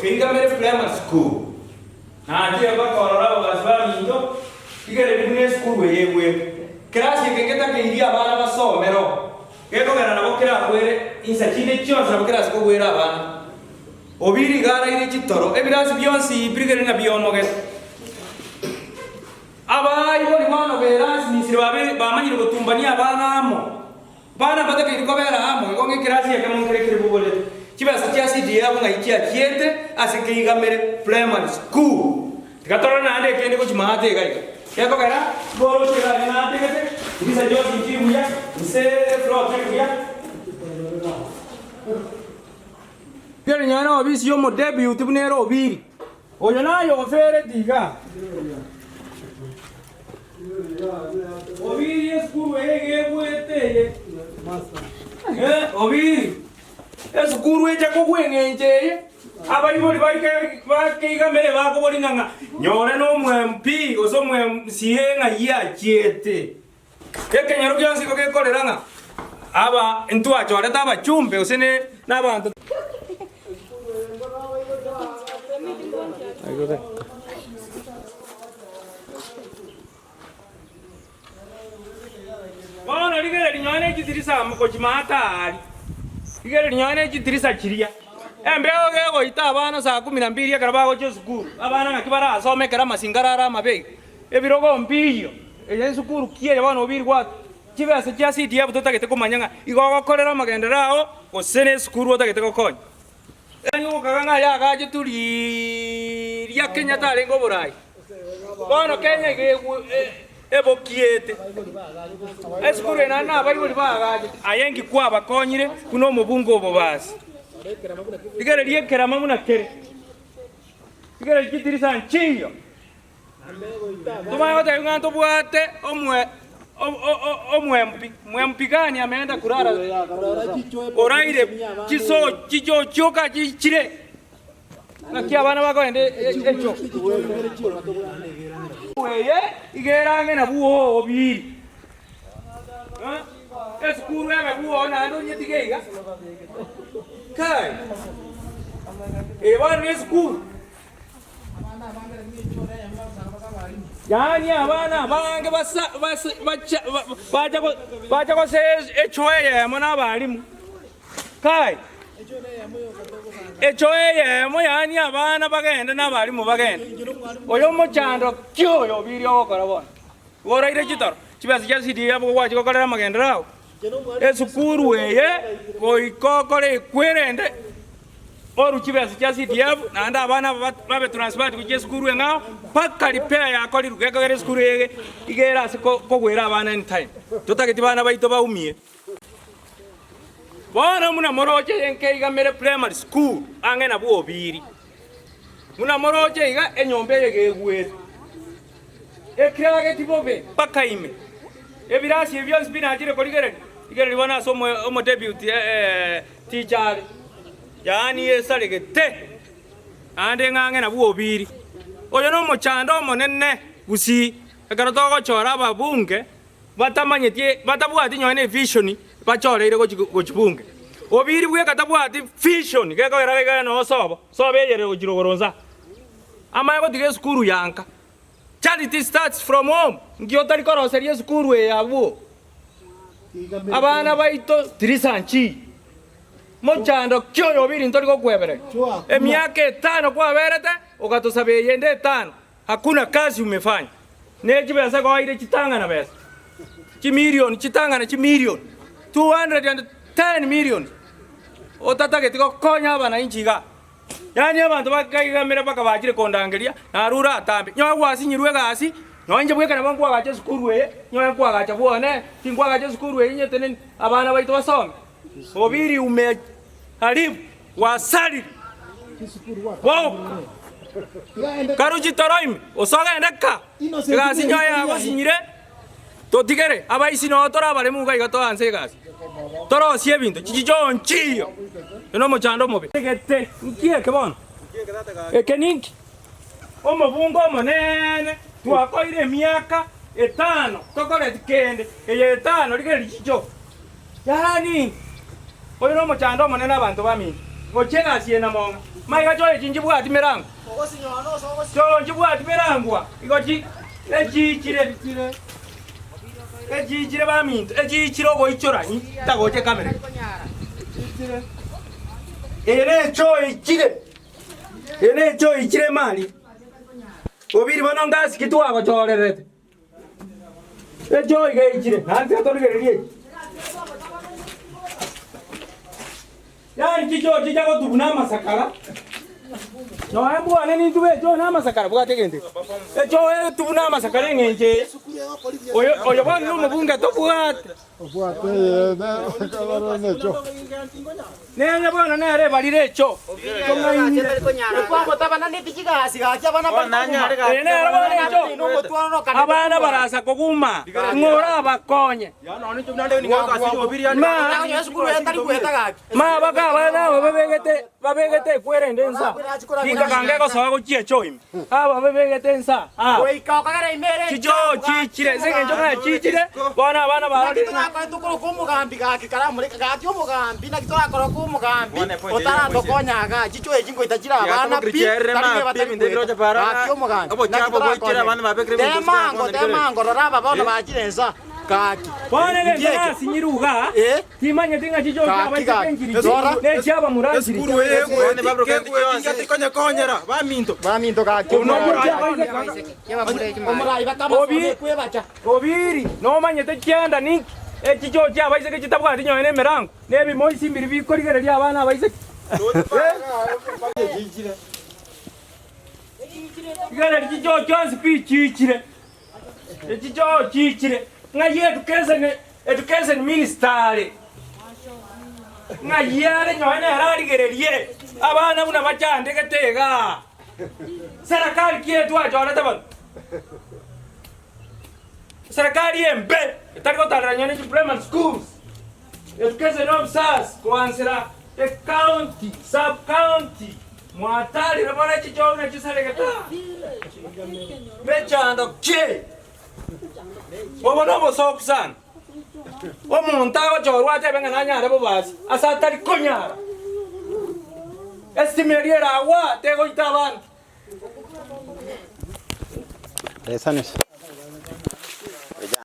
Kinga mere primary school. Dia ba korora basba mindo. Igere bine school wewe. Klasi keketa kingia bana basomero. Keko kana nabo kira kwere insakine cyonza bukira sko kwera bana. Obiri gara iri chitoro. Ebirasi byonsi brigere na byono ke. Aba ibo ni mwana berasi ni sirwabe bamanyire gutumbania abana amo. Bana bataka iriko bera amo. Ikonge klasi yake munkere kire bubole. Kibasa cyasi dia bunga ikia kiete asikiga mere primary school tikatora nande kende ko chimate gaika yako kara boro chira nande kete bisa jo tinji muya se project muya pere nyana obisi yo mo debut tibunero obiri oyo nayo fere diga obiri school ege buete obiri esukuru eja ko gwengenje abayiboli bakiga mere bako boli nganga nyore no mwempi oso mwemsihenga ya kiete kekenyaro byansi ko kekoreranga aba ntwa chore taba chumbe usene nabantu bana ligere linyane kidirisa mko chimatari igere linyane kidirisa chiria embeo gego ita abana saa 12 akara go sukuru abana ngakibara asome kera masingarara mabege ebirogo mpiyo eje sukuru kiye bana obiri kwa kibase kya city yabu totagete kumanyanga igogo korera magenderao osene sukuru otagete kokonya ani ukaganga ya gaje turi ya Kenya tare ngo borai bana Kenya gego ebo kiete esukuru nana bari bari bagaje ayengi kwa bakonyire kuno mubungo bo basi igere liye kerama muna kere igere kitirisa nchiyo tumayo ta nganto buate omwempi gani ameenda kurara oraire chiso choka chichire nakia bana bako ende echo weye igerange na buo obiri eskuru eme buo na ndo nyetigeiga kai ewan eskuru yani abana bange bacha ko se echoye mona balimu kai echoye mo yani abana bagenda na balimu bagenda oyo mochando kyo yo birio okora bona gora ire chitoro chibasi cha city yabo kwachi kokorera magenderao esukuru weye goikokore kwerende oru chibasi cha city yabo nanda abana babe transport ku sukuru engao paka repair yakori rugekogere sukuru yege igera siko kogwera abana anytime tutageti bana baito baumie bona muna moroche yenke iga mere primary school ange na buobiri muna moroche iga enyombe yege gwere ekrage tibobe paka ime ebirasi ebyo spinach rekorigere igere libona so mo debut teacher yani esalegete ande ngange na buobiri oyo no mochando monene gusi ekaro togo chora ababunge batamanyetie batabwati nyone vision bachoreire gochibunge obiri bwe katabwati vision geko eragega no sobe yere gochirogoronza amaye gotige skuru yanka charity starts from home ngio tari koroserie skuru yabu abana baito tirisanchi mochando kyo obiri ntori gokwebere emiaka 5 kwa berete ukatosabe yende 5 hakuna kazi umefanya neji pesa kwa ile chitanga na pesa chimilioni chitanga na chimilioni 210 million otatageti kokonya abana inchiga Yani abantu bakayigamira paka bachire kondangeria narura atambe nyoya gwasinyirwe gasi nonje bweka nabo kwagacha sukuru ye nyoya kwagacha bwone tingwagacha sukuru ye nyetene abana baitu basome obiri ume haribu wasali wow karuji toroim osoga ndaka gasi nyoya gwasinyire totigere abaisi no tora bare muga igato anse gasi toro sie bintu chichichonchiyo no mochando mobe tegete nkie kebon ekeninki omobungo monene twakoire miaka 5 tokore tikende eye 5 ligeri chicho yani oyo no mochando monene abantu bami ngochega siena monga maiga choye chinjibwa atimerangu cho njibwa atimerangwa igochi echichire echichire baminto echichire ogoichora tagoche kamera ene cho ichire mali obiri bono ngasi kitwa gochorerete echo ige ichire nanti atorigererie yani chicho chijago tubuna masakara no embwane ni tube cho na masakara bwategende echo tubuna masakara ngenje oyo bwana no mubunga tobwate Obwate kabarone cho. Nenya bwana nere balire cho. Kongainire. Kwa mutabana nitikiga asigacha bana bana. Nere bwana cho. Abana barasa koguma. Ngora bakonye. Ma baka bana babegete kwerende nsa. Kika kange ko sawa gochie cho im. Aba babegete nsa. Oi ka kagara imere. Chicho chichire sengenjo na chichire. Bwana bana ba. Kwa tukuru kumugambi gakikara muri gakyo mugambi na kitora koro kumugambi otara ndokonyaga chicho ejingo itajira abana pi gakyo mugambi temango roraba bona bajirenza kaki bwana ngenda sinyiruga timanye tinga chicho abayikenjiri ne chaba muranjiri skuru yego bone babro kandi konya konyera baminto gakyo obiri no manye tekyanda niki echicho cha abaise chitabwa tinyoene merango nebi moisi mbiri bikorigere lia abana abaise igere chicho chonsi pi chichire echicho chichire ngaye education minister ngaye nyoene ararigererie abana buna bachande getega serikali kietu ajora taban serikali embe tariko taranyani primary schools education officers kuanzira the county sub county mwatali rabona chichona chisalegeta mechando che obono soksan omuntu agachorwa tebenga nanyara bobasi asatari konyara estimeriera agua tego itabana Resanes.